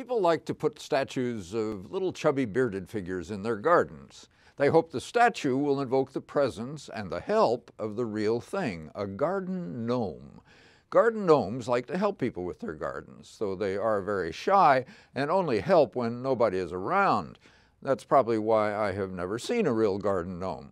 People like to put statues of little chubby bearded figures in their gardens. They hope the statue will invoke the presence and the help of the real thing, a garden gnome. Garden gnomes like to help people with their gardens, though they are very shy and only help when nobody is around. That's probably why I have never seen a real garden gnome.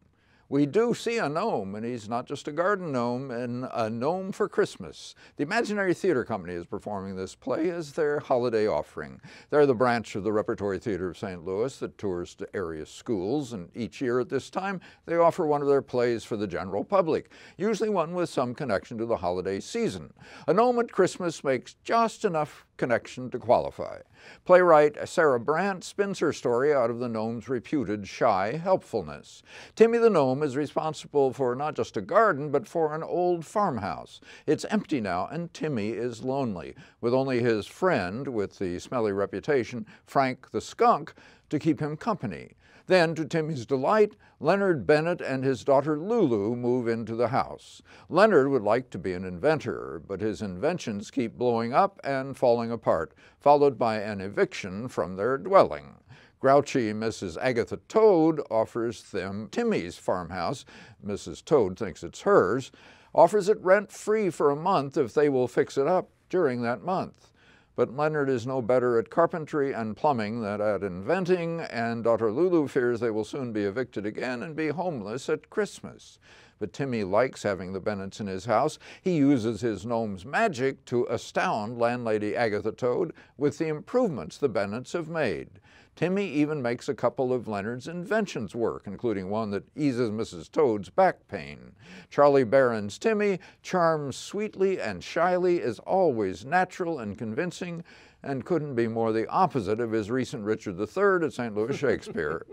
We do see a gnome, and he's not just a garden gnome, in A Gnome for Christmas. The Imaginary Theater Company is performing this play as their holiday offering. They're the branch of the Repertory Theater of St. Louis that tours to area schools, and each year at this time they offer one of their plays for the general public, usually one with some connection to the holiday season. A Gnome at Christmas makes just enough connection to qualify. Playwright Sarah Brandt spins her story out of the gnome's reputed shy helpfulness. Timmy the gnome is responsible for not just a garden, but for an old farmhouse. It's empty now, and Timmy is lonely, with only his friend, with the smelly reputation, Frank the skunk, to keep him company. Then, to Timmy's delight, Leonard Bennett and his daughter Lulu move into the house. Leonard would like to be an inventor, but his inventions keep blowing up and falling apart, followed by an eviction from their dwelling. Grouchy Mrs. Agatha Toad offers them Timmy's farmhouse. Mrs. Toad thinks it's hers, offers it rent-free for a month if they will fix it up during that month. But Leonard is no better at carpentry and plumbing than at inventing, and daughter Lulu fears they will soon be evicted again and be homeless at Christmas. But Timmy likes having the Bennetts in his house. He uses his gnome's magic to astound landlady Agatha Toad with the improvements the Bennetts have made. Timmy even makes a couple of Leonard's inventions work, including one that eases Mrs. Toad's back pain. Charlie Barron's Timmy charms sweetly and shyly, is always natural and convincing, and couldn't be more the opposite of his recent Richard III at St. Louis Shakespeare.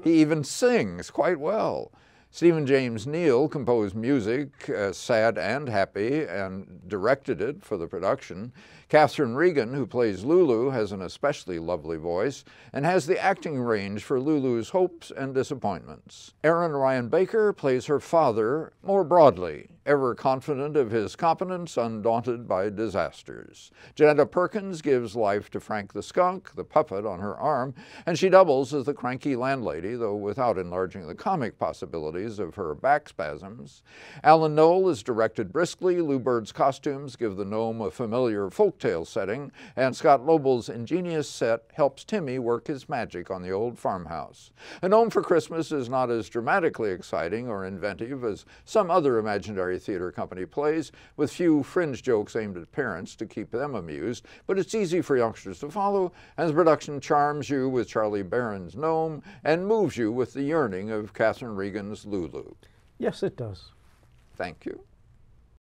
He even sings quite well. Stephen James Neal composed music, sad and happy, and directed it for the production. Catherine Regan, who plays Lulu, has an especially lovely voice and has the acting range for Lulu's hopes and disappointments. Aaron Ryan Baker plays her father more broadly, ever confident of his competence, undaunted by disasters. Janetta Perkins gives life to Frank the skunk, the puppet on her arm, and she doubles as the cranky landlady, though without enlarging the comic possibilities of her back spasms. Alan Knoll is directed briskly. Lou Bird's costumes give the gnome a familiar folktale setting, and Scott Lobel's ingenious set helps Timmy work his magic on the old farmhouse. A Gnome for Christmas is not as dramatically exciting or inventive as some other Imaginary Theater Company plays, with few fringe jokes aimed at parents to keep them amused, but it's easy for youngsters to follow, and the production charms you with Charlie Barron's gnome and moves you with the yearning of Catherine Regan's Lulu. Yes, it does. Thank you.